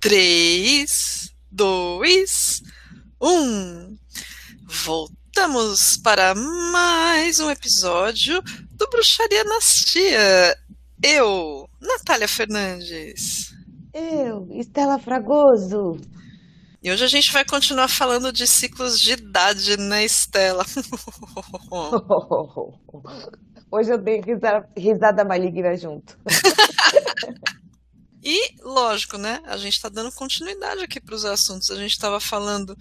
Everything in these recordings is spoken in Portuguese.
3, 2, 1. Voltamos para mais um episódio do Bruxaria nas Tia. Eu, Natália Fernandes. Eu, Estela Fragoso. E hoje a gente vai continuar falando de ciclos de idade, né, Estela? Hoje eu dei risada maligna junto. E, lógico, né, a gente está dando continuidade aqui para os assuntos. A gente estava falando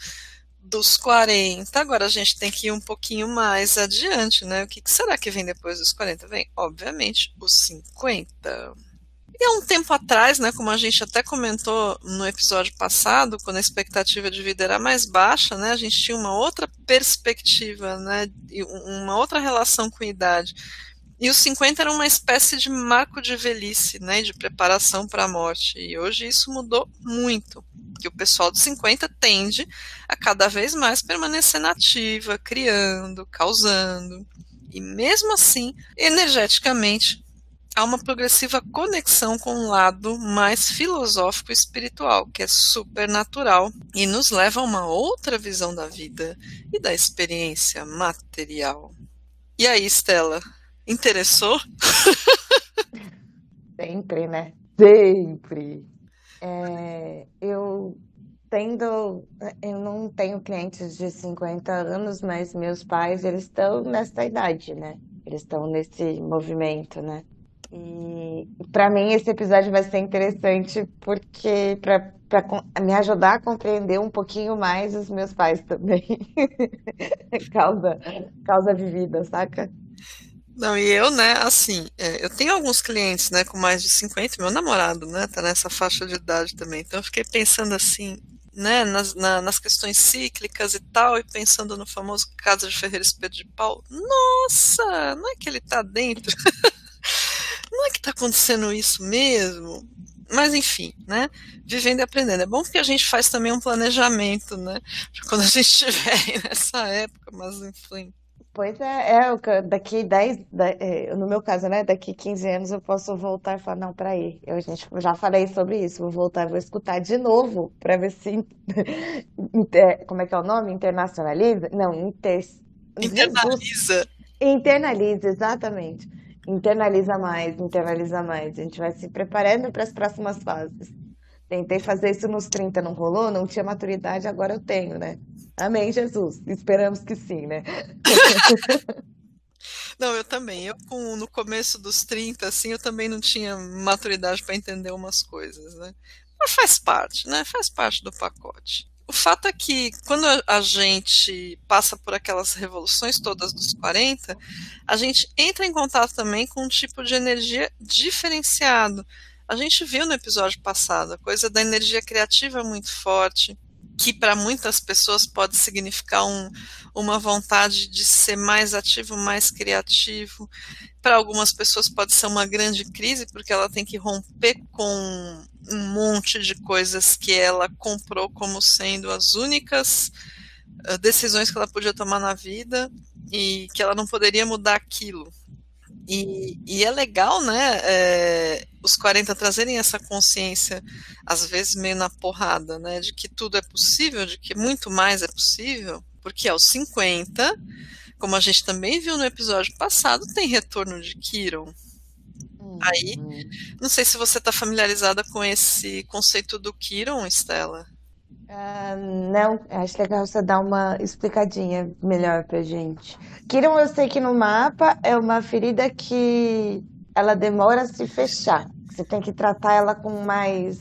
dos 40, agora a gente tem que ir um pouquinho mais adiante, né? O que será que vem depois dos 40? Vem, obviamente, os 50. E há um tempo atrás, né, como a gente até comentou no episódio passado, quando a expectativa de vida era mais baixa, né, a gente tinha uma outra perspectiva, né, e uma outra relação com a idade. E os 50 era uma espécie de marco de velhice, né, de preparação para a morte. E hoje isso mudou muito, porque o pessoal dos 50 tende a cada vez mais permanecer nativa, criando, causando. E mesmo assim, energeticamente, há uma progressiva conexão com um lado mais filosófico e espiritual, que é supernatural e nos leva a uma outra visão da vida e da experiência material. E aí, Estela, interessou? Sempre, né? Sempre. Eu não tenho clientes de 50 anos, mas meus pais, eles estão nessa idade, né? Eles estão nesse movimento, né? E para mim esse episódio vai ser interessante porque para me ajudar a compreender um pouquinho mais os meus pais também. Causa, causa vivida, saca? Não, e eu, né, assim, eu tenho alguns clientes, né, com mais de 50, meu namorado, né, tá nessa faixa de idade também, então eu fiquei pensando assim, né, nas questões cíclicas e tal, e pensando no famoso Casa de Ferreira Espeto de Pau, nossa, não é que ele tá dentro, não é que tá acontecendo isso mesmo? Mas enfim, né, vivendo e aprendendo, é bom porque a gente faz também um planejamento, né, pra quando a gente estiver nessa época, mas enfim. Pois daqui 10, no meu caso, né? Daqui 15 anos eu posso voltar e falar, não, peraí, gente já falei sobre isso, vou voltar, vou escutar de novo para ver se, como é que é o nome? Internacionaliza? Não, Jesus, Internaliza. internaliza, exatamente. Internaliza mais. A gente vai se preparando para as próximas fases. Tentei fazer isso nos 30, não rolou, não tinha maturidade, agora eu tenho, né? Amém, Jesus. Esperamos que sim, né? Não, eu também. No começo dos 30, assim, eu também não tinha maturidade para entender umas coisas, né? Mas faz parte, né? Faz parte do pacote. O fato é que quando a gente passa por aquelas revoluções todas dos 40, a gente entra em contato também com um tipo de energia diferenciado. A gente viu no episódio passado, a coisa da energia criativa é muito forte, que para muitas pessoas pode significar uma vontade de ser mais ativo, mais criativo. Para algumas pessoas pode ser uma grande crise, porque ela tem que romper com um monte de coisas que ela comprou como sendo as únicas decisões que ela podia tomar na vida e que ela não poderia mudar aquilo. E é legal, né, os 40 trazerem essa consciência, às vezes meio na porrada, né, de que tudo é possível, de que muito mais é possível, porque aos 50, como a gente também viu no episódio passado, tem retorno de Quiron. Aí, Uhum. não sei se você está familiarizada com esse conceito do Quiron, Estela. Não, acho legal você dar uma explicadinha melhor pra gente. Kiron, eu sei que no mapa é uma ferida que ela demora a se fechar. Você tem que tratar ela com mais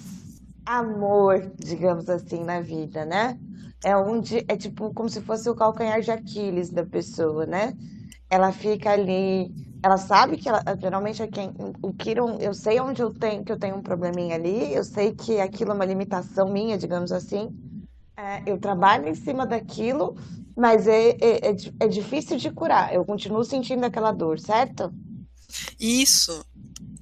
amor, digamos assim, na vida, né? É tipo como se fosse o calcanhar de Aquiles da pessoa, né? Ela fica ali, ela sabe que ela, geralmente é quem, o Kiron, eu sei onde que eu tenho um probleminha ali, eu sei que aquilo é uma limitação minha, digamos assim. Eu trabalho em cima daquilo, mas é difícil de curar. Eu continuo sentindo aquela dor, certo? Isso,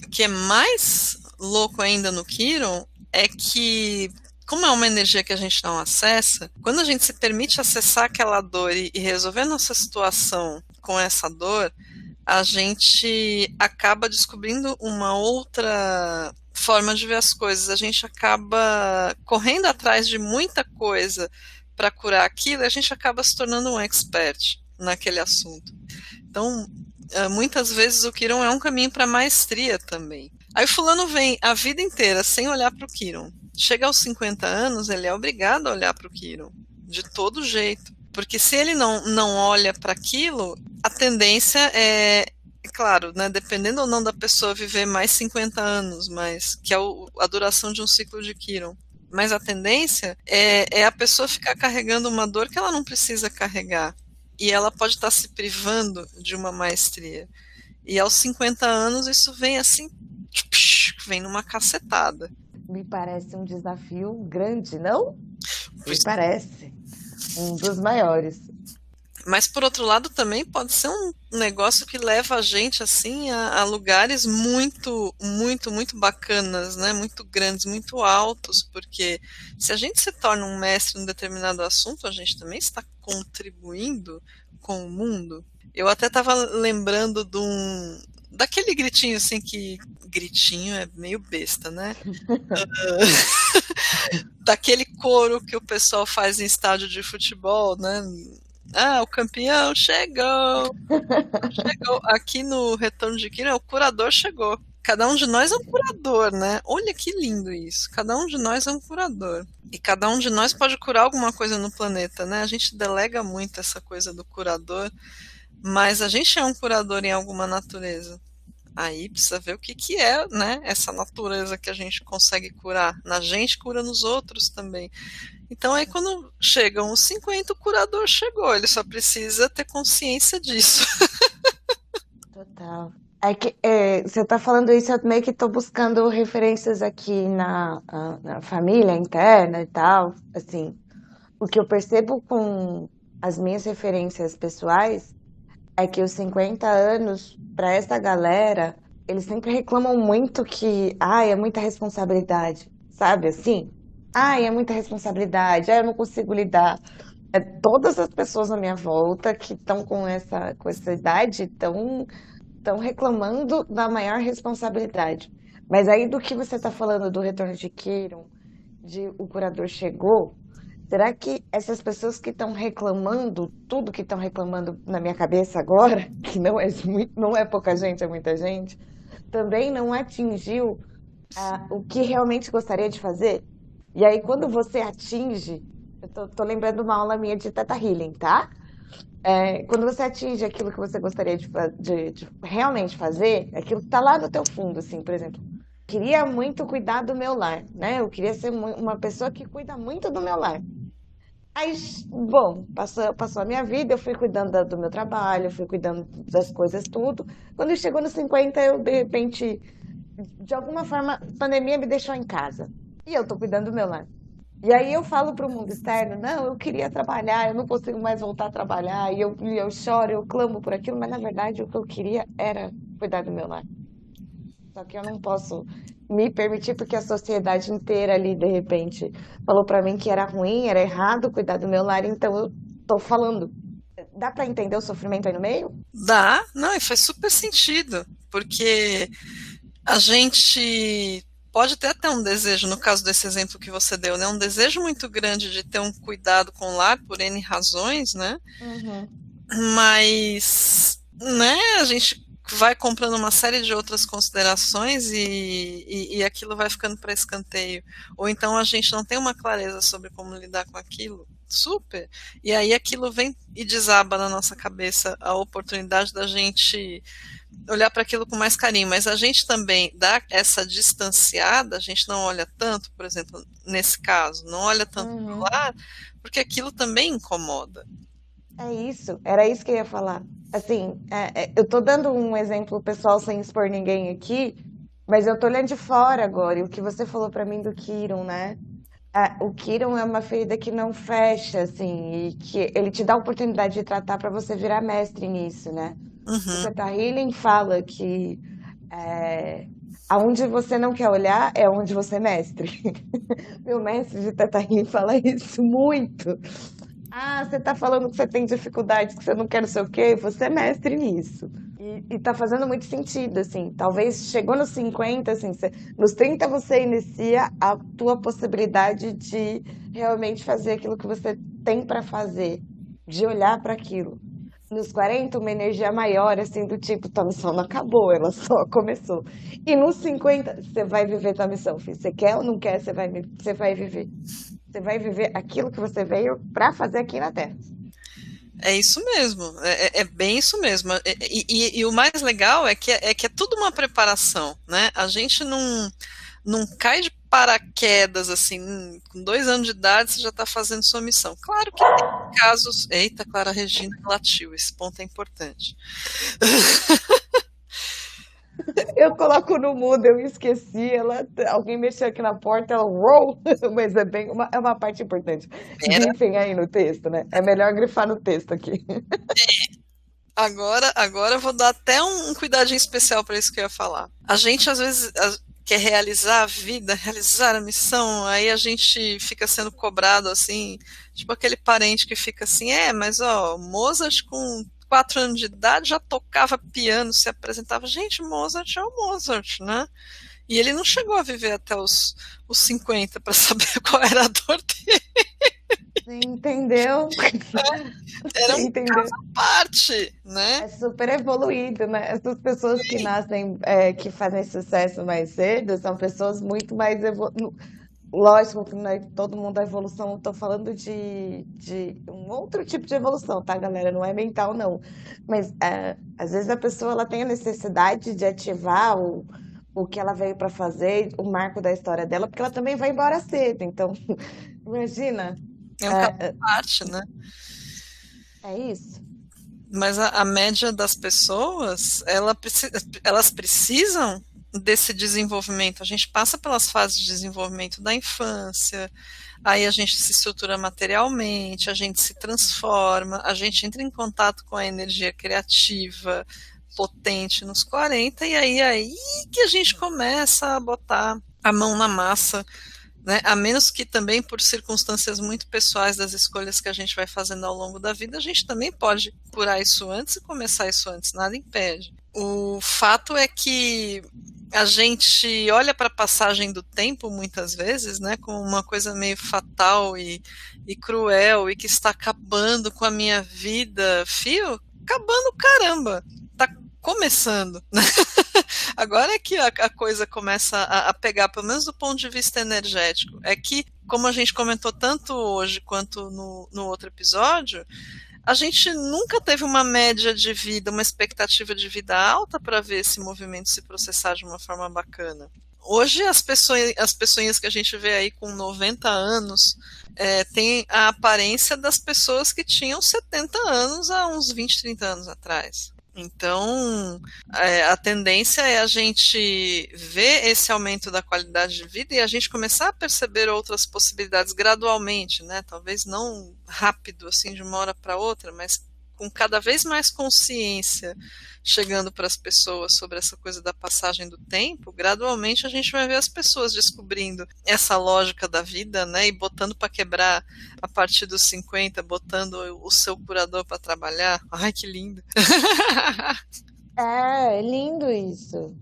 o que é mais louco ainda no Quiron é que, como é uma energia que a gente não acessa, quando a gente se permite acessar aquela dor e resolver nossa situação com essa dor, a gente acaba descobrindo uma outra forma de ver as coisas. A gente acaba correndo atrás de muita coisa para curar aquilo e a gente acaba se tornando um expert naquele assunto. Então, muitas vezes o Kiron é um caminho para maestria também. Aí o fulano vem a vida inteira sem olhar para o Kiron. Chega aos 50 anos, ele é obrigado a olhar para o Kiron, de todo jeito. Porque se ele não olha para aquilo, a tendência é claro, né, dependendo ou não da pessoa viver mais 50 anos, mas que é a duração de um ciclo de Kiron. Mas a tendência é a pessoa ficar carregando uma dor que ela não precisa carregar. E ela pode estar se privando de uma maestria. E aos 50 anos isso vem assim, vem numa cacetada. Me parece um desafio grande, não? Me Pois- parece um dos maiores. Mas por outro lado também pode ser um negócio que leva a gente assim a lugares muito, muito, muito bacanas, né? Muito grandes, muito altos, porque se a gente se torna um mestre em um determinado assunto, a gente também está contribuindo com o mundo. Eu até estava lembrando daquele gritinho assim que gritinho é meio besta, né? Daquele coro que o pessoal faz em estádio de futebol, né? Ah, o campeão chegou! Chegou. Aqui no Retorno de Kira, o curador chegou. Cada um de nós é um curador, né? Olha que lindo isso. Cada um de nós é um curador. E cada um de nós pode curar alguma coisa no planeta, né? A gente delega muito essa coisa do curador, mas a gente é um curador em alguma natureza. Aí precisa ver o que é, né? Essa natureza que a gente consegue curar. Na gente, cura nos outros também. Então aí quando chegam os 50, o curador chegou. Ele só precisa ter consciência disso. Total. É que você tá falando isso, eu meio que tô buscando referências aqui na família interna e tal. Assim, o que eu percebo com as minhas referências pessoais é que os 50 anos, para essa galera, eles sempre reclamam muito que, ai, é muita responsabilidade, sabe assim? Ai, é muita responsabilidade, ai, eu não consigo lidar. Todas as pessoas na minha volta que estão com essa idade estão reclamando da maior responsabilidade. Mas aí do que você está falando do retorno de Kiron, de o curador chegou, será que essas pessoas que estão reclamando, tudo que estão reclamando na minha cabeça agora, que não é pouca gente, é muita gente, também não atingiu o que realmente gostaria de fazer? E aí, quando você atinge, eu tô lembrando uma aula minha de Teta Healing, tá? Quando você atinge aquilo que você gostaria de realmente fazer, aquilo que está lá no teu fundo, assim, por exemplo, queria muito cuidar do meu lar, né? Eu queria ser uma pessoa que cuida muito do meu lar. Aí, bom, passou a minha vida, eu fui cuidando do meu trabalho, eu fui cuidando das coisas, tudo. Quando chegou nos 50, eu, de repente, de alguma forma, a pandemia me deixou em casa. E eu tô cuidando do meu lar. E aí eu falo para o mundo externo, não, eu queria trabalhar, eu não consigo mais voltar a trabalhar, e eu choro, eu clamo por aquilo, mas na verdade o que eu queria era cuidar do meu lar. Só que eu não posso me permitir porque a sociedade inteira ali, de repente, falou para mim que era ruim, era errado cuidar do meu lar, então eu tô falando. Dá para entender o sofrimento aí no meio? Dá, não, e faz super sentido, porque a gente pode ter um desejo, no caso desse exemplo que você deu, né, um desejo muito grande de ter um cuidado com o lar por N razões, né, Uhum. mas, né, a gente vai comprando uma série de outras considerações e aquilo vai ficando para escanteio. Ou então a gente não tem uma clareza sobre como lidar com aquilo. Super! E aí aquilo vem e desaba na nossa cabeça a oportunidade da gente olhar para aquilo com mais carinho, mas a gente também dá essa distanciada, a gente não olha tanto, por exemplo, nesse caso, não olha tanto para o Uhum. lado, porque aquilo também incomoda. É isso, era isso que eu ia falar. Assim, eu tô dando um exemplo pessoal sem expor ninguém aqui, mas eu tô olhando de fora agora, e o que você falou pra mim do Kiron, né? O Kiron é uma ferida que não fecha, assim, e que ele te dá a oportunidade de tratar pra você virar mestre nisso, né? O Uhum. Teta Healing fala que aonde você não quer olhar é onde você é mestre. Meu mestre de Teta Healing fala isso muito. Ah, você tá falando que você tem dificuldades, que você não quer não sei o quê, você é mestre nisso. E tá fazendo muito sentido, assim. Talvez chegou nos 50, assim, nos 30 você inicia a tua possibilidade de realmente fazer aquilo que você tem para fazer, de olhar para aquilo. Nos 40, uma energia maior, assim, do tipo, tua missão não acabou, ela só começou. E nos 50, você vai viver tua missão, filho. Você quer ou não quer, você vai viver. Você vai viver aquilo que você veio para fazer aqui na Terra. É isso mesmo, é bem isso mesmo. E o mais legal é que é tudo uma preparação, né? A gente não cai de paraquedas assim, com 2 anos de idade você já está fazendo sua missão. Claro que tem casos. Eita, Clara Regina latiu, esse ponto é importante. Eu coloco no mudo, eu esqueci, alguém mexeu aqui na porta, ela roll, mas é uma parte importante. Pera, Grifem aí no texto, né? É melhor grifar no texto aqui. agora eu vou dar até um cuidadinho especial para isso que eu ia falar. A gente às vezes quer realizar a vida, realizar a missão, aí a gente fica sendo cobrado assim, tipo aquele parente que fica assim, mas ó, Mozart com 4 anos de idade já tocava piano, se apresentava. Gente, Mozart é o Mozart, né? E ele não chegou a viver até os 50 para saber qual era a dor dele. Você entendeu? Era Você um entendeu? parte, né? É super evoluído, né? Essas pessoas que nascem, que fazem sucesso mais cedo, são pessoas muito mais lógico que não é todo mundo a evolução, estou falando de um outro tipo de evolução, tá, galera? Não é mental, não. Mas às vezes a pessoa ela tem a necessidade de ativar o que ela veio para fazer, o marco da história dela, porque ela também vai embora cedo. Então, imagina, É um caso é, à parte, né? é isso. Mas a média das pessoas, elas precisam desse desenvolvimento. A gente passa pelas fases de desenvolvimento da infância, aí a gente se estrutura materialmente, a gente se transforma, a gente entra em contato com a energia criativa potente nos 40, e aí que a gente começa a botar a mão na massa, né? A menos que também por circunstâncias muito pessoais das escolhas que a gente vai fazendo ao longo da vida, a gente também pode curar isso antes e começar isso antes, nada impede. O fato é que a gente olha para a passagem do tempo muitas vezes, né, como uma coisa meio fatal e cruel e que está acabando com a minha vida. Fio, acabando caramba, tá começando, né? Agora é que a coisa começa a pegar, pelo menos do ponto de vista energético. É que, como a gente comentou tanto hoje quanto no outro episódio, a gente nunca teve uma média de vida, uma expectativa de vida alta para ver esse movimento se processar de uma forma bacana. Hoje as pessoinhas que a gente vê aí com 90 anos têm a aparência das pessoas que tinham 70 anos há uns 20, 30 anos atrás. Então, a tendência é a gente ver esse aumento da qualidade de vida e a gente começar a perceber outras possibilidades gradualmente, né? Talvez não rápido, assim, de uma hora para outra, mas com cada vez mais consciência chegando para as pessoas sobre essa coisa da passagem do tempo, gradualmente a gente vai ver as pessoas descobrindo essa lógica da vida, né? E botando para quebrar a partir dos 50, botando o seu curador para trabalhar. Ai, que lindo! É lindo isso.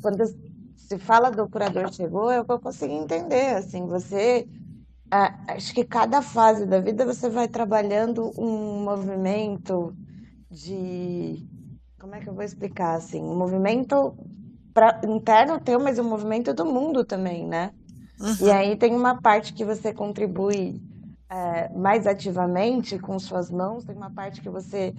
Quando se fala do curador chegou, é o que eu consegui entender. Assim, acho que cada fase da vida você vai trabalhando um movimento de, como é que eu vou explicar assim, um movimento interno teu, mas um movimento do mundo também, né? E Uhum. aí tem uma parte que você contribui mais ativamente com suas mãos, tem uma parte que você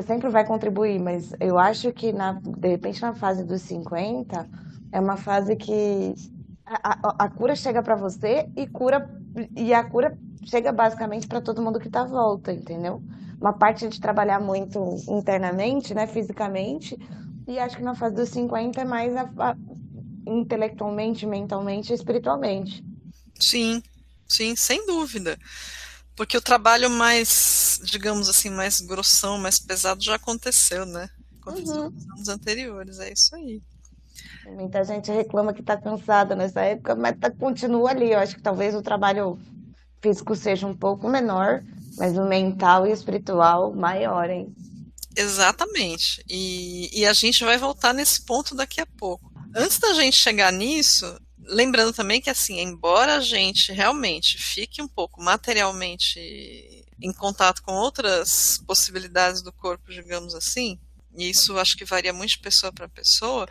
sempre vai contribuir, mas eu acho que de repente na fase dos 50 é uma fase que a cura chega para você e a cura chega basicamente para todo mundo que está à volta, entendeu? Uma parte de trabalhar muito internamente, né, fisicamente, e acho que na fase dos 50 é mais intelectualmente, mentalmente e espiritualmente. Sim, sim, sem dúvida. Porque o trabalho mais, digamos assim, mais grossão, mais pesado já aconteceu, né? Aconteceu Uhum. nos anos anteriores, é isso aí. Muita gente reclama que está cansada nessa época, mas continua ali. Eu acho que talvez o trabalho físico seja um pouco menor, mas o mental e espiritual maior, hein? Exatamente. E a gente vai voltar nesse ponto daqui a pouco. Antes da gente chegar nisso, lembrando também que, assim, embora a gente realmente fique um pouco materialmente em contato com outras possibilidades do corpo, digamos assim, e isso acho que varia muito de pessoa para pessoa,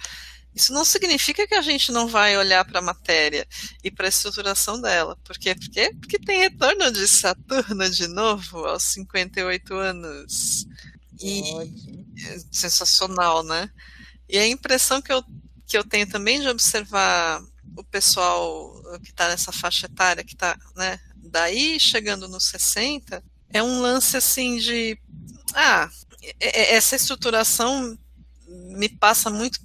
isso não significa que a gente não vai olhar para a matéria e para a estruturação dela. Por quê? Porque tem retorno de Saturno de novo aos 58 anos. Que E ótimo. é sensacional, né? E a impressão que eu tenho também de observar o pessoal que está nessa faixa etária, que está, né, daí chegando nos 60, é um lance assim de, ah, essa estruturação me passa muito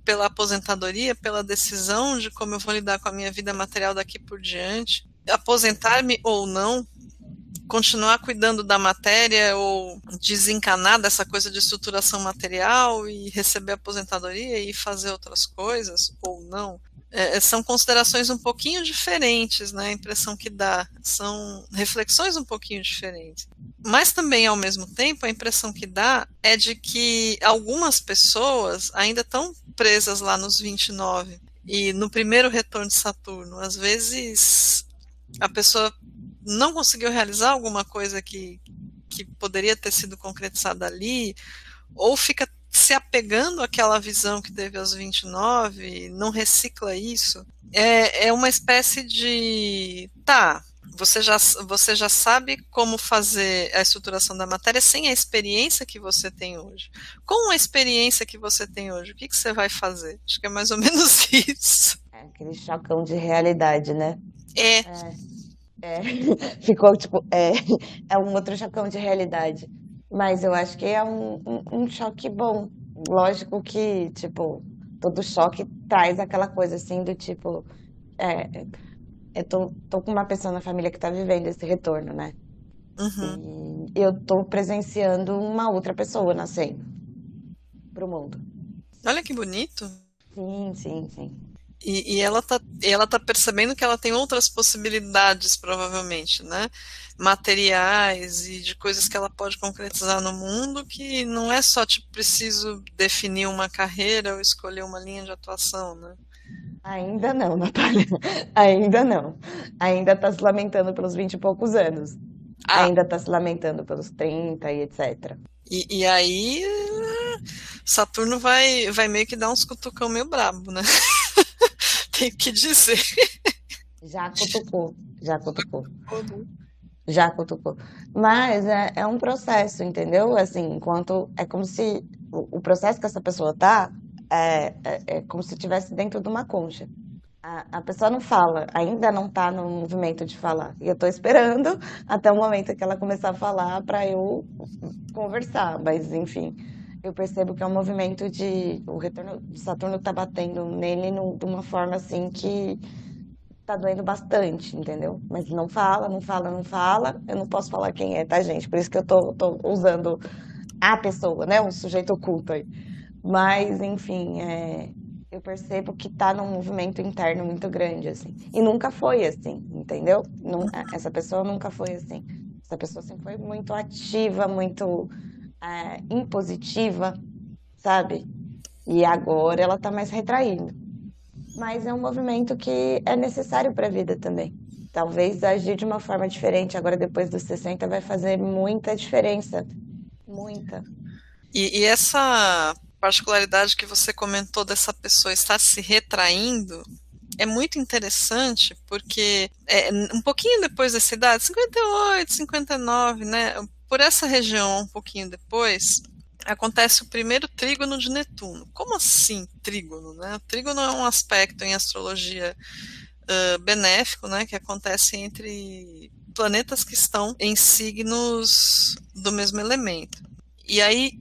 pela aposentadoria, pela decisão de como eu vou lidar com a minha vida material daqui por diante, aposentar-me ou não, continuar cuidando da matéria ou desencanar dessa coisa de estruturação material e receber aposentadoria e fazer outras coisas ou não. São considerações um pouquinho diferentes, né? A impressão que dá. São reflexões um pouquinho diferentes. Mas também, ao mesmo tempo, a impressão que dá é de que algumas pessoas ainda estão presas lá nos 29. E no primeiro retorno de Saturno, às vezes a pessoa não conseguiu realizar alguma coisa que poderia ter sido concretizada ali, ou fica se apegando àquela visão que teve aos 29, não recicla isso. É uma espécie de, tá, você já sabe como fazer a estruturação da matéria sem a experiência que você tem hoje. Com a experiência que você tem hoje, o que você vai fazer? Acho que é mais ou menos isso. É aquele chocão de realidade, né? É, É, é. Ficou tipo, é um outro chocão de realidade. Mas eu acho que é um choque bom. Lógico que, tipo, todo choque traz aquela coisa assim do tipo, é, eu tô com uma pessoa na família que tá vivendo esse retorno, né? uhum. E eu tô presenciando uma outra pessoa nascendo pro mundo. Olha que bonito. Sim, sim, sim. Ela tá percebendo que ela tem outras possibilidades, provavelmente, né? Materiais e de coisas que ela pode concretizar no mundo, que não é só, tipo, preciso definir uma carreira ou escolher uma linha de atuação, né? Ainda não, Natália. Ainda não. Ainda tá se lamentando pelos 20 e poucos anos. Ah, Ainda tá se lamentando pelos 30 e etc. e aí Saturno vai meio que dar uns cutucão meio brabo, né? Tenho que dizer. Já cutucou, já cutucou, já cutucou. Mas é um processo, entendeu? Assim, enquanto é como se o processo que essa pessoa tá é como se estivesse dentro de uma concha. A pessoa não fala, ainda não tá no movimento de falar. E eu tô esperando até o momento que ela começar a falar para eu conversar. Mas, enfim, eu percebo que é um movimento de. O retorno de Saturno tá batendo nele de uma forma assim que tá doendo bastante, entendeu? Mas não fala, não fala, não fala. Eu não posso falar quem é, tá, gente? Por isso que eu tô usando a pessoa, né? Um sujeito oculto aí. Mas, enfim, eu percebo que tá num movimento interno muito grande, assim. E nunca foi assim, entendeu? Essa pessoa nunca foi assim. Essa pessoa sempre foi muito ativa, muito impositiva, sabe? E agora ela tá mais retraída. Mas é um movimento que é necessário para a vida também. Talvez agir de uma forma diferente agora depois dos 60 vai fazer muita diferença. Muita. E essa particularidade que você comentou dessa pessoa estar se retraindo é muito interessante, porque um pouquinho depois dessa idade, 58, 59, né? Por essa região, um pouquinho depois, acontece o primeiro trígono de Netuno. Como assim trígono, né? O trígono é um aspecto em astrologia benéfico, né? Que acontece entre planetas que estão em signos do mesmo elemento. E aí,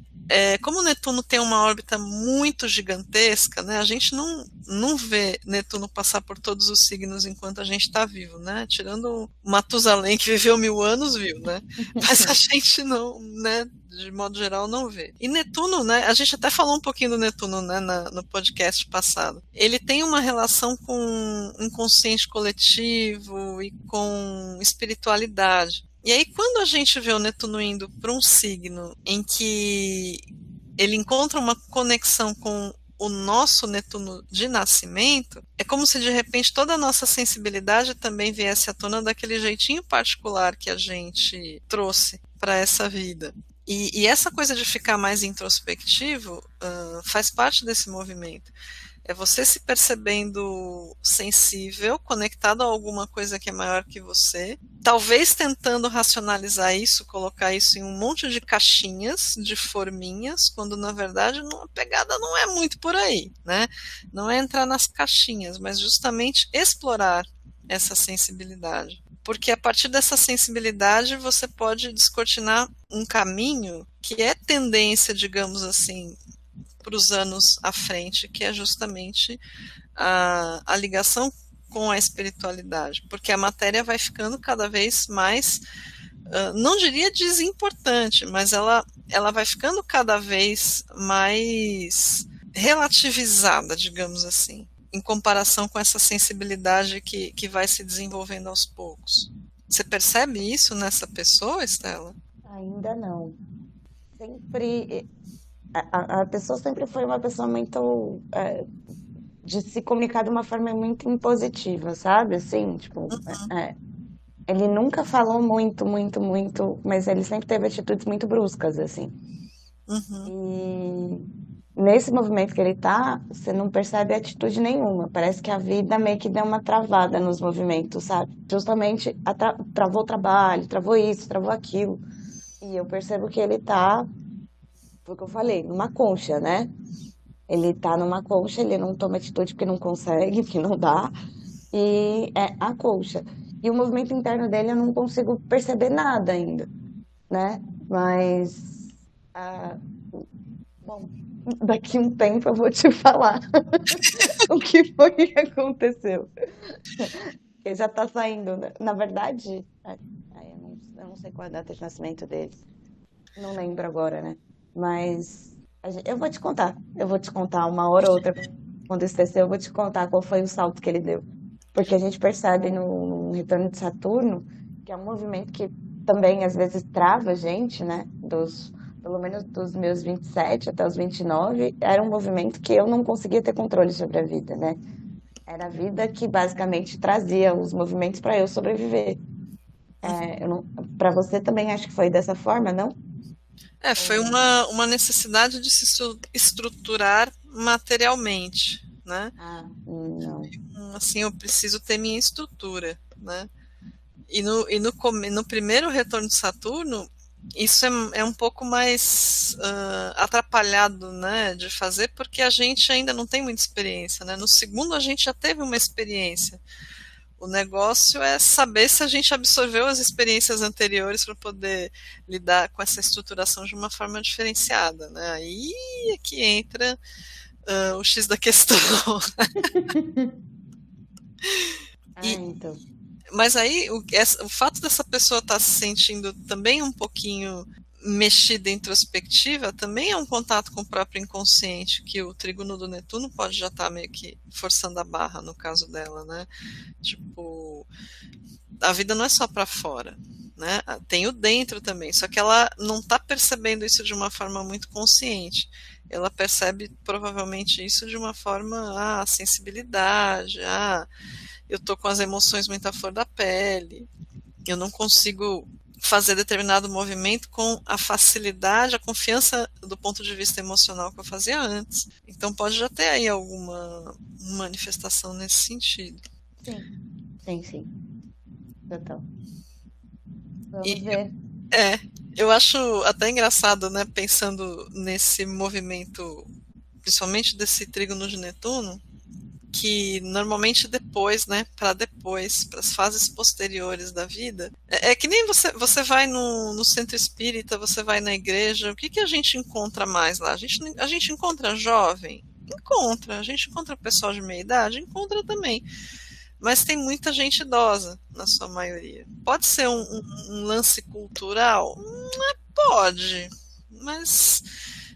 como Netuno tem uma órbita muito gigantesca, né, a gente não vê Netuno passar por todos os signos enquanto a gente está vivo, né? Tirando o Matusalém, que viveu 1000 anos, viu, né? Mas a gente não, né? De modo geral, não vê. E Netuno, né? A gente até falou um pouquinho do Netuno, né, no podcast passado. Ele tem uma relação com inconsciente coletivo e com espiritualidade. E aí, quando a gente vê o Netuno indo para um signo em que ele encontra uma conexão com o nosso Netuno de nascimento, é como se de repente toda a nossa sensibilidade também viesse à tona daquele jeitinho particular que a gente trouxe para essa vida. E essa coisa de ficar mais introspectivo faz parte desse movimento. É você se percebendo sensível, conectado a alguma coisa que é maior que você, talvez tentando racionalizar isso, colocar isso em um monte de caixinhas, de forminhas, quando na verdade a pegada não é muito por aí, né? Não é entrar nas caixinhas, mas justamente explorar essa sensibilidade. Porque a partir dessa sensibilidade você pode descortinar um caminho que é tendência, digamos assim, para os anos à frente, que é justamente a ligação com a espiritualidade, porque a matéria vai ficando cada vez mais, não diria desimportante, mas ela vai ficando cada vez mais relativizada, digamos assim, em comparação com essa sensibilidade que vai se desenvolvendo aos poucos. Você percebe isso nessa pessoa, Estela? Ainda não. Sempre. A pessoa sempre foi uma pessoa muito. De se comunicar de uma forma muito impositiva, sabe? Assim, tipo. Ele nunca falou muito, muito, muito, mas ele sempre teve atitudes muito bruscas, assim. Uhum. E nesse movimento que ele tá, você não percebe atitude nenhuma. Parece que a vida meio que deu uma travada nos movimentos, sabe? Justamente travou o trabalho, travou isso, travou aquilo. E eu percebo que ele tá, foi o que eu falei, numa concha, né? Ele tá numa concha, ele não toma atitude porque não consegue, porque não dá. E é a concha. E o movimento interno dele eu não consigo perceber nada ainda, né? Mas, ah, bom, daqui um tempo eu vou te falar o que foi que aconteceu. Ele já tá saindo, né? Na verdade, eu não sei qual é a data de nascimento dele. Não lembro agora, né? Mas eu vou te contar. Eu vou te contar uma hora ou outra. Quando esquecer, eu vou te contar qual foi o salto que ele deu. Porque a gente percebe no retorno de Saturno que é um movimento que também às vezes trava a gente, né? Pelo menos dos meus 27 até os 29, era um movimento que eu não conseguia ter controle sobre a vida, né? Era a vida que basicamente trazia os movimentos para eu sobreviver. Para você também acho que foi dessa forma, não? Foi Ou- uma necessidade de se estruturar materialmente, né? Não. Assim, eu preciso ter minha estrutura, né? E no primeiro retorno de Saturno, isso é um pouco mais atrapalhado, né, de fazer, porque a gente ainda não tem muita experiência, né? No segundo, a gente já teve uma experiência. O negócio é saber se a gente absorveu as experiências anteriores para poder lidar com essa estruturação de uma forma diferenciada, né? Aí é que entra o X da questão. E, Então. mas aí o fato dessa pessoa estar se sentindo também um pouquinho mexida introspectiva também é um contato com o próprio inconsciente, que o trígono do Netuno pode já estar meio que forçando a barra no caso dela, né? Tipo, a vida não é só para fora, né? Tem o dentro também, só que ela não está percebendo isso de uma forma muito consciente. Ela percebe provavelmente isso de uma forma, sensibilidade, eu tô com as emoções muito à flor da pele, eu não consigo fazer determinado movimento com a facilidade, a confiança do ponto de vista emocional que eu fazia antes. Então pode já ter aí alguma manifestação nesse sentido. Sim, sim, sim. Total. Vamos E ver. é, eu acho até engraçado, né, pensando nesse movimento, principalmente desse trígono de Netuno, que normalmente depois, né, para as fases posteriores da vida, é que nem você vai no centro espírita, você vai na igreja, o que a gente encontra mais lá? A gente encontra jovem? Encontra. A gente encontra pessoal de meia idade? Encontra também. Mas tem muita gente idosa, na sua maioria. Pode ser um lance cultural? Pode. Mas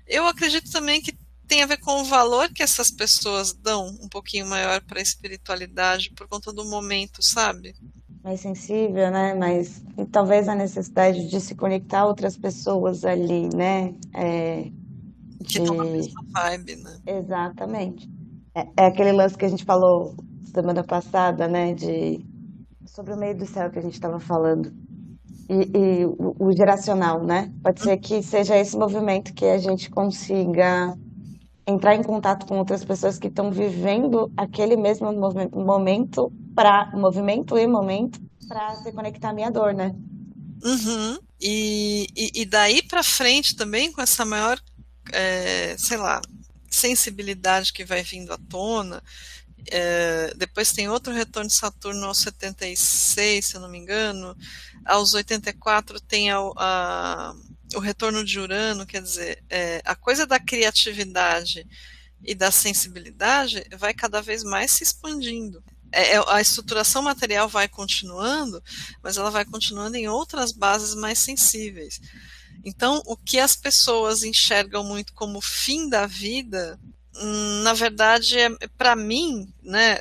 eu acredito também que tem a ver com o valor que essas pessoas dão um pouquinho maior para a espiritualidade por conta do momento, sabe? mais sensível, né? Mas e talvez a necessidade de se conectar a outras pessoas ali, né? Que estão na De mesma vibe, né? exatamente. É aquele lance que a gente falou semana passada, né? De sobre o meio do céu que a gente estava falando. E o geracional, né? Pode ser que seja esse movimento que a gente consiga entrar em contato com outras pessoas que estão vivendo aquele mesmo momento para movimento e momento para se conectar à minha dor, né? Uhum. E daí para frente também, com essa maior, sei lá, sensibilidade que vai vindo à tona, depois tem outro retorno de Saturno aos 76, se eu não me engano, aos 84 tem o retorno de Urano, quer dizer, a coisa da criatividade e da sensibilidade vai cada vez mais se expandindo. A estruturação material vai continuando, mas ela vai continuando em outras bases mais sensíveis. Então, o que as pessoas enxergam muito como fim da vida, na verdade, para mim, né,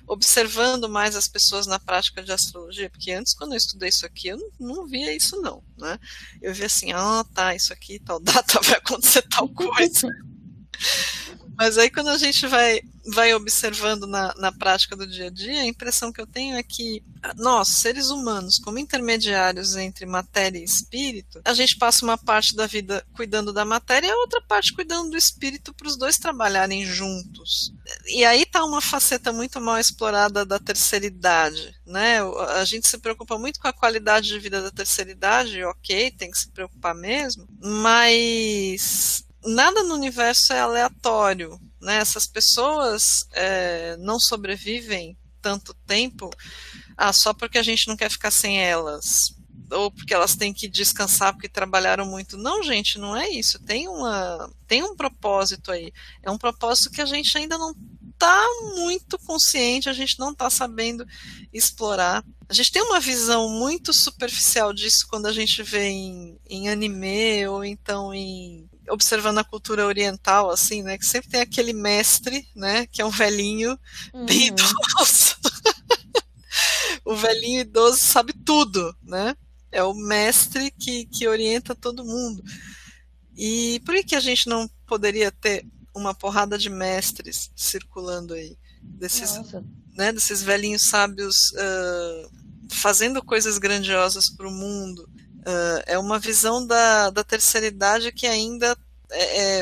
observando mais as pessoas na prática de astrologia, porque antes, quando eu estudei isso aqui, eu não via isso não, né? Eu via assim, tá, isso aqui, tal data vai acontecer tal coisa. Mas aí quando a gente vai observando na prática do dia a dia, a impressão que eu tenho é que nós, seres humanos, como intermediários entre matéria e espírito, a gente passa uma parte da vida cuidando da matéria e a outra parte cuidando do espírito para os dois trabalharem juntos. E aí está uma faceta muito mal explorada da terceira idade, né? A gente se preocupa muito com a qualidade de vida da terceira idade, ok, tem que se preocupar mesmo, mas nada no universo é aleatório, né? Essas pessoas não sobrevivem tanto tempo só porque a gente não quer ficar sem elas, ou porque elas têm que descansar porque trabalharam muito. Não, gente, não é isso. Tem um propósito aí. É um propósito que a gente ainda não está muito consciente, a gente não está sabendo explorar. A gente tem uma visão muito superficial disso quando a gente vê em anime ou então observando a cultura oriental, assim, né, que sempre tem aquele mestre, né, que é um velhinho bem Uhum. idoso. O velhinho idoso sabe tudo, né? É o mestre que orienta todo mundo. E por que a gente não poderia ter uma porrada de mestres circulando aí? Desses, Nossa. né, desses velhinhos sábios fazendo coisas grandiosas para o mundo. É uma visão da terceira idade que ainda,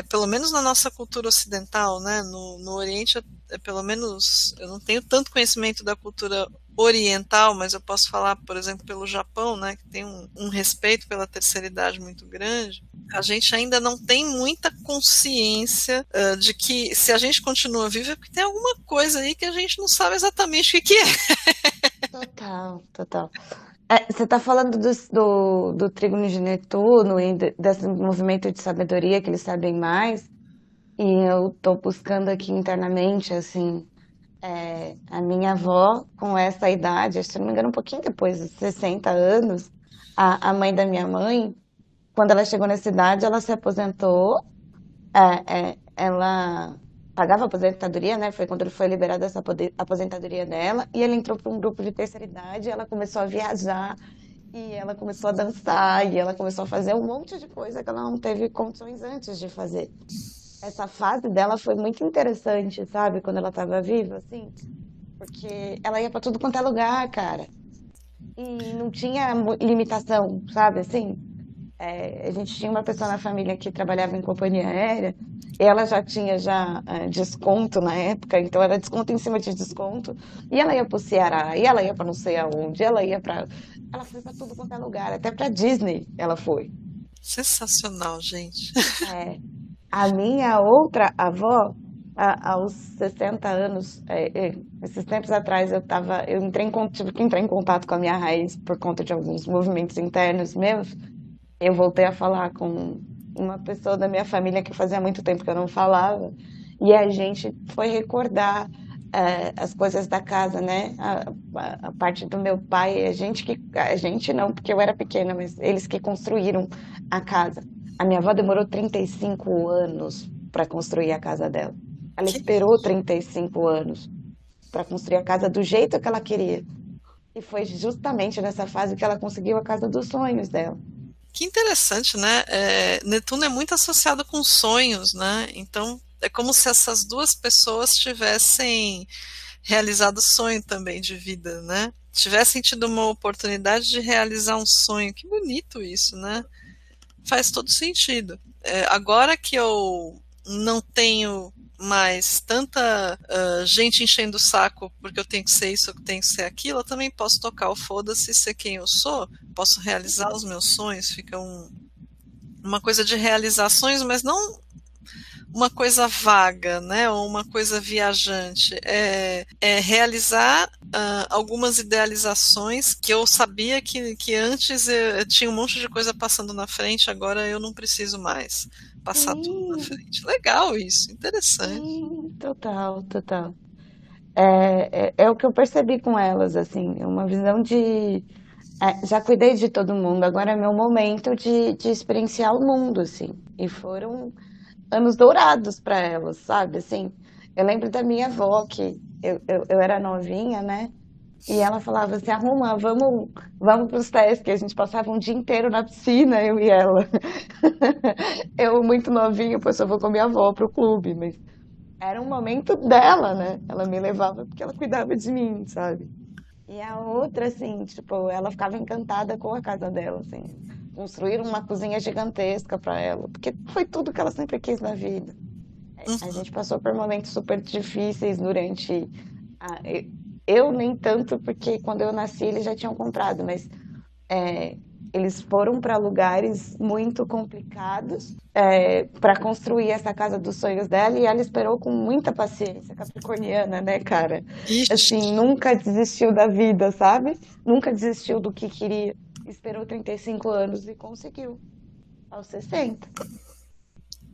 pelo menos na nossa cultura ocidental, né, no Oriente, pelo menos, eu não tenho tanto conhecimento da cultura oriental, mas eu posso falar, por exemplo, pelo Japão, né, que tem um respeito pela terceira idade muito grande. A gente ainda não tem muita consciência de que se a gente continua vivo é porque tem alguma coisa aí que a gente não sabe exatamente o que é. Total, total. Você está falando do trígono de Netuno e desse movimento de sabedoria que eles sabem mais, e eu estou buscando aqui internamente, assim, a minha avó com essa idade, se não me engano, um pouquinho depois dos 60 anos, a mãe da minha mãe, quando ela chegou nessa idade, ela se aposentou, ela pagava aposentadoria, né? Foi quando foi liberada essa aposentadoria dela, e ela entrou para um grupo de terceira idade, ela começou a viajar, e ela começou a dançar, e ela começou a fazer um monte de coisa que ela não teve condições antes de fazer. Essa fase dela foi muito interessante, sabe? Quando ela estava viva, assim, porque ela ia para tudo quanto é lugar, cara. E não tinha limitação, sabe? Assim, a gente tinha uma pessoa na família que trabalhava em companhia aérea, e ela já tinha desconto na época, então era desconto em cima de desconto. E ela ia pro Ceará, e ela ia para não sei aonde, ela foi para tudo quanto é lugar, até para Disney ela foi. Sensacional, gente. É, a minha outra avó, aos 60 anos, esses tempos atrás, tive que entrar em contato com a minha raiz por conta de alguns movimentos internos meus. Eu voltei a falar com uma pessoa da minha família que fazia muito tempo que eu não falava, e a gente foi recordar as coisas da casa, né? A parte do meu pai, a gente não, porque eu era pequena, mas eles que construíram a casa. A minha avó demorou 35 anos para construir a casa dela. Ela Que esperou 35 anos para construir a casa do jeito que ela queria. E foi justamente nessa fase que ela conseguiu a casa dos sonhos dela. Que interessante, né? Netuno é muito associado com sonhos, né? Então é como se essas duas pessoas tivessem realizado o sonho também de vida, né? Tivessem tido uma oportunidade de realizar um sonho. Que bonito isso, né? Faz todo sentido. Agora que eu não tenho mais tanta gente enchendo o saco porque eu tenho que ser isso, eu tenho que ser aquilo, eu também posso tocar o foda-se, ser quem eu sou, posso realizar os meus sonhos, fica uma coisa de realizações, mas não uma coisa vaga, né, ou uma coisa viajante. É realizar algumas idealizações que eu sabia que antes eu tinha um monte de coisa passando na frente, agora eu não preciso mais passar tudo na Sim, frente. Legal isso, interessante. sim, total, total. É o que eu percebi com elas, assim, uma visão de já cuidei de todo mundo, agora é meu momento de experienciar o mundo, assim. E foram anos dourados para elas, sabe? Assim, eu lembro da minha avó, que eu era novinha, né? E ela falava assim, arruma, vamos para os testes, que a gente passava um dia inteiro na piscina, eu e ela. Eu, muito novinha, pois eu vou com a minha avó pro clube, mas era um momento dela, né? Ela me levava porque ela cuidava de mim, sabe? E a outra, assim, tipo, ela ficava encantada com a casa dela, assim. Construíram uma cozinha gigantesca para ela, porque foi tudo que ela sempre quis na vida. A Uhum. gente passou por momentos super difíceis durante a... Eu nem tanto, porque quando eu nasci eles já tinham comprado, mas é, eles foram para lugares muito complicados para construir essa casa dos sonhos dela e ela esperou com muita paciência, capricorniana, né, cara? Ixi, Assim, nunca desistiu da vida, sabe? Nunca desistiu do que queria. Esperou 35 anos e conseguiu, aos 60.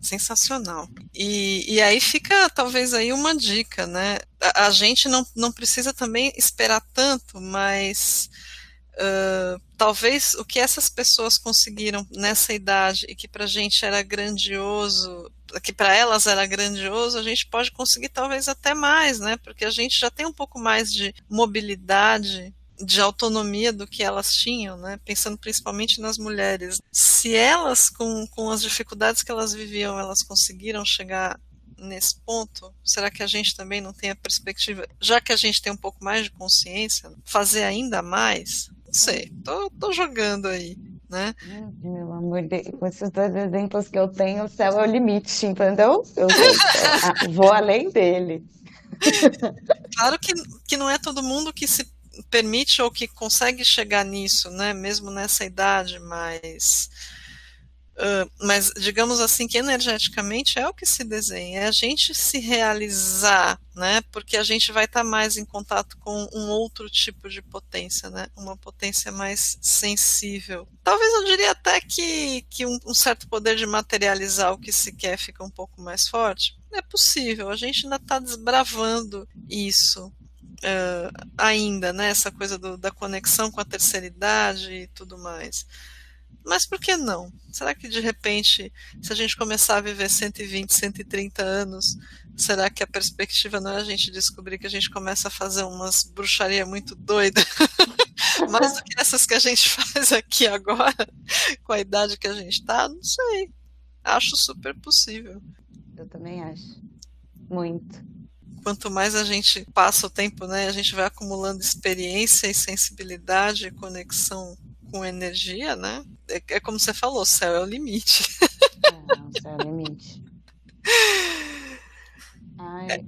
sensacional. E aí fica talvez aí uma dica, né? A gente não precisa também esperar tanto, mas talvez o que essas pessoas conseguiram nessa idade e que para a gente era grandioso, que para elas era grandioso, a gente pode conseguir talvez até mais, né? Porque a gente já tem um pouco mais de mobilidade, de autonomia do que elas tinham, né? Pensando principalmente nas mulheres. Se elas, com as dificuldades que elas viviam, elas conseguiram chegar nesse ponto, será que a gente também não tem a perspectiva, já que a gente tem um pouco mais de consciência, fazer ainda mais? Não sei, tô jogando aí, né? Meu amor, com esses dois exemplos que eu tenho, o céu é o limite, entendeu? Eu vou além dele. Claro que não é todo mundo que se permite ou que consegue chegar nisso, né? Mesmo nessa idade, mas digamos assim que energeticamente é o que se desenha, é a gente se realizar, né? Porque a gente vai estar mais em contato com um outro tipo de potência, né? Uma potência mais sensível. Talvez eu diria até que um certo poder de materializar o que se quer fica um pouco mais forte. É possível, a gente ainda está desbravando isso. Ainda, né? Essa coisa da conexão com a terceira idade e tudo mais. Mas por que não? Será que de repente, se a gente começar a viver 120, 130 anos, será que a perspectiva não é a gente descobrir que a gente começa a fazer umas bruxaria muito doida, mais do que essas que a gente faz aqui agora, com a idade que a gente tá? Não sei. Acho super possível. Eu também acho. Muito. Quanto mais a gente passa o tempo, né, a gente vai acumulando experiência e sensibilidade e conexão com energia, né? É como você falou, o céu é o limite. Não, o céu é o limite. Ai,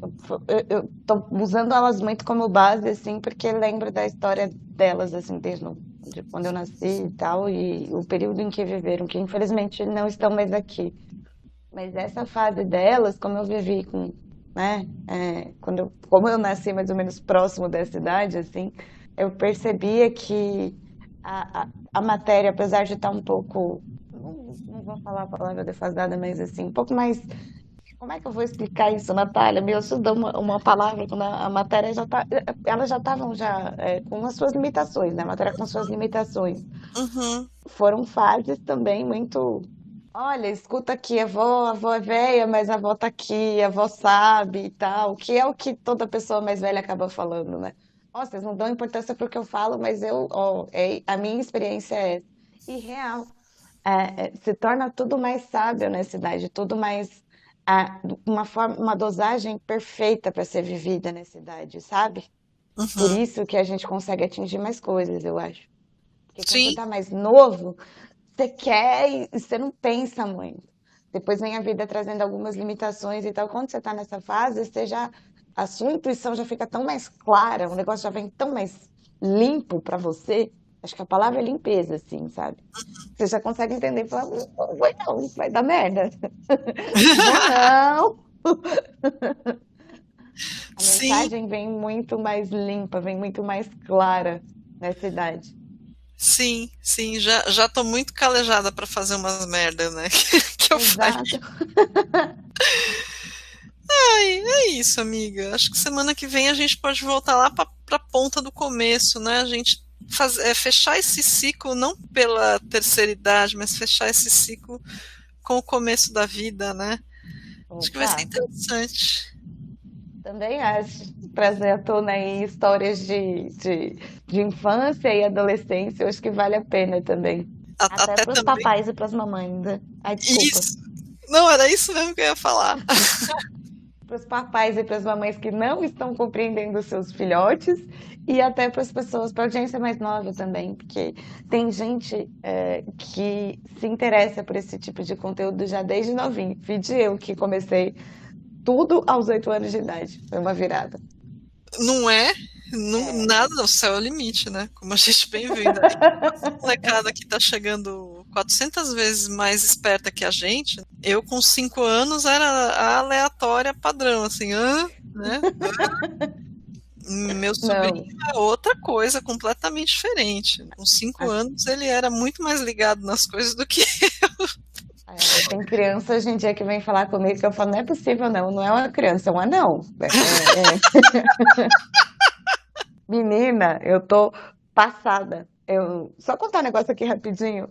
eu tô usando elas muito como base, assim, porque lembro da história delas, assim, de quando eu nasci e tal, e o período em que viveram, que infelizmente não estão mais aqui. Mas essa fase delas, como eu vivi com, né, como eu nasci mais ou menos próximo dessa idade, assim, eu percebia que a matéria, apesar de estar um pouco, não vou falar a palavra defasada, mas assim, um pouco mais. Como é que eu vou explicar isso, Natália? Me ajuda uma palavra quando a matéria já tá, elas já estavam com as suas limitações, né? A matéria com suas limitações. Uhum. Foram fases também muito. Olha, escuta aqui, a avó é velha, mas a avó tá aqui, a avó sabe e tal, que é o que toda pessoa mais velha acaba falando, né? Ó, vocês não dão importância pro que eu falo, mas a minha experiência é essa. E real, se torna tudo mais sábio nessa idade, tudo mais uma forma, uma dosagem perfeita para ser vivida nessa idade, sabe? Por Uhum. isso que a gente consegue atingir mais coisas, eu acho. Porque quando você Sim, tá mais novo, você quer e você não pensa muito. Depois vem a vida trazendo algumas limitações e tal. Quando você tá nessa fase, a sua intuição já fica tão mais clara, o negócio já vem tão mais limpo para você. Acho que a palavra é limpeza, assim, sabe? Você já consegue entender e falar, não, vai não, vai dar merda. Vou não. A sim, mensagem vem muito mais limpa, vem muito mais clara nessa idade. sim, sim. Já tô muito calejada pra fazer umas merda, né? Que eu Exato. faria. Ai, é isso, amiga. Acho que semana que vem a gente pode voltar lá pra ponta do começo, né? A gente fechar esse ciclo não pela terceira idade, mas fechar esse ciclo com o começo da vida, né? Acho que vai Opa, ser interessante. também acho. Trazer à tona aí histórias de infância e adolescência, eu acho que vale a pena também. Até Até para os também. papais e para as mamães, né? Ai, desculpa. Isso. Não, era isso mesmo que eu ia falar. Para os papais e para as mamães que não estão compreendendo os seus filhotes e até para as pessoas, para a audiência mais nova também, porque tem gente que se interessa por esse tipo de conteúdo já desde novinho. Vide eu que comecei tudo aos 8 anos de idade. Foi uma virada. Não é? É, Nada, o céu é o limite, né? Como a gente bem viu ainda. Essa molecada que tá chegando 400 vezes mais esperta que a gente, eu com 5 anos era a aleatória padrão, assim, né? Meu sobrinho não. é outra coisa completamente diferente. Com 5 As- anos ele era muito mais ligado nas coisas do que. Tem criança hoje em dia que vem falar comigo que eu falo, não é possível, não, não é uma criança, é um anão. Menina, eu tô passada. Eu só contar um negócio aqui rapidinho.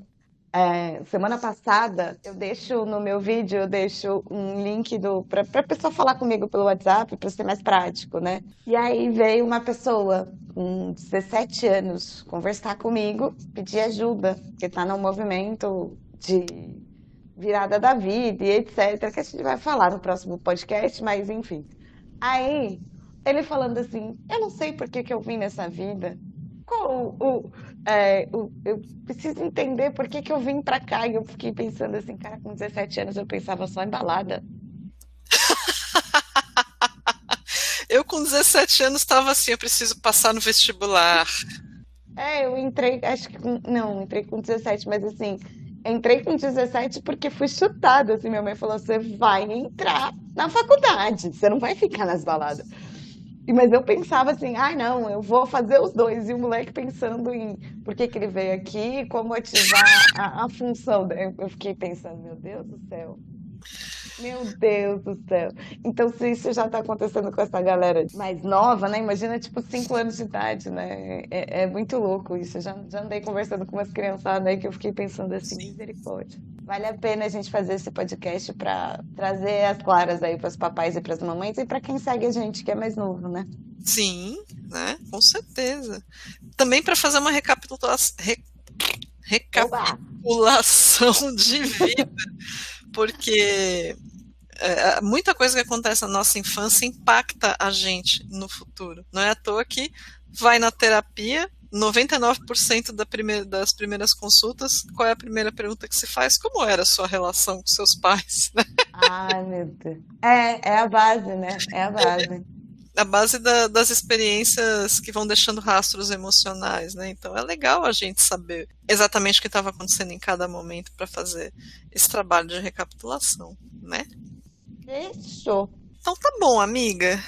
Semana passada, eu deixo no meu vídeo, eu deixo um link para pessoa falar comigo pelo WhatsApp, para ser mais prático, né? E aí veio uma pessoa com 17 anos conversar comigo, pedir ajuda, porque está num movimento de virada da vida e etc, que a gente vai falar no próximo podcast, mas enfim. Aí, ele falando assim, eu não sei por que que eu vim nessa vida. Eu preciso entender por que que eu vim pra cá. E eu fiquei pensando assim, cara, com 17 anos eu pensava só em balada. Eu com 17 anos estava assim, eu preciso passar no vestibular. Eu entrei, acho que não, entrei com 17, mas assim, entrei com 17 porque fui chutada, assim, minha mãe falou, você vai entrar na faculdade, você não vai ficar nas baladas. Mas eu pensava assim, ai não, eu vou fazer os dois. E o moleque pensando em por que que ele veio aqui, como ativar a função. Eu fiquei pensando, meu Deus do céu. Meu Deus do céu. Então, se isso já está acontecendo com essa galera mais nova, né? Imagina, tipo, 5 anos de idade, né? É muito louco isso. Eu já andei conversando com umas criançadas aí que eu fiquei pensando assim, Sim, misericórdia. Vale a pena a gente fazer esse podcast para trazer as claras aí para os papais e para as mamães e para quem segue a gente que é mais novo, né? sim, né? Com certeza. Também para fazer uma Oba! recapitulação de vida, porque muita coisa que acontece na nossa infância impacta a gente no futuro. Não é à toa que vai na terapia, 99% das primeiras consultas, qual é a primeira pergunta que se faz? Como era a sua relação com seus pais? Ai, meu Deus. É a base, né? É a base. A base das experiências que vão deixando rastros emocionais, né? Então é legal a gente saber exatamente o que estava acontecendo em cada momento para fazer esse trabalho de recapitulação, né? Fechou. Então tá bom, amiga.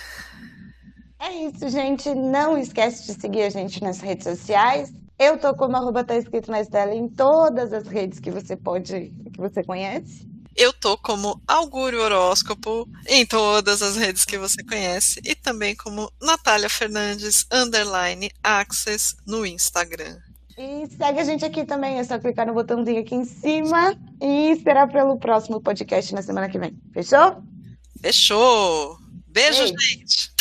É isso, gente. Não esquece de seguir a gente nas redes sociais. Eu tô como arroba tá escrito na tela em todas as redes que você conhece. Eu tô como Augúrio Horóscopo em todas as redes que você conhece e também como Natália Fernandes _access no Instagram. E segue a gente aqui também, é só clicar no botãozinho aqui em cima e será pelo próximo podcast na semana que vem. Fechou? Fechou! Beijo, Beijo. gente!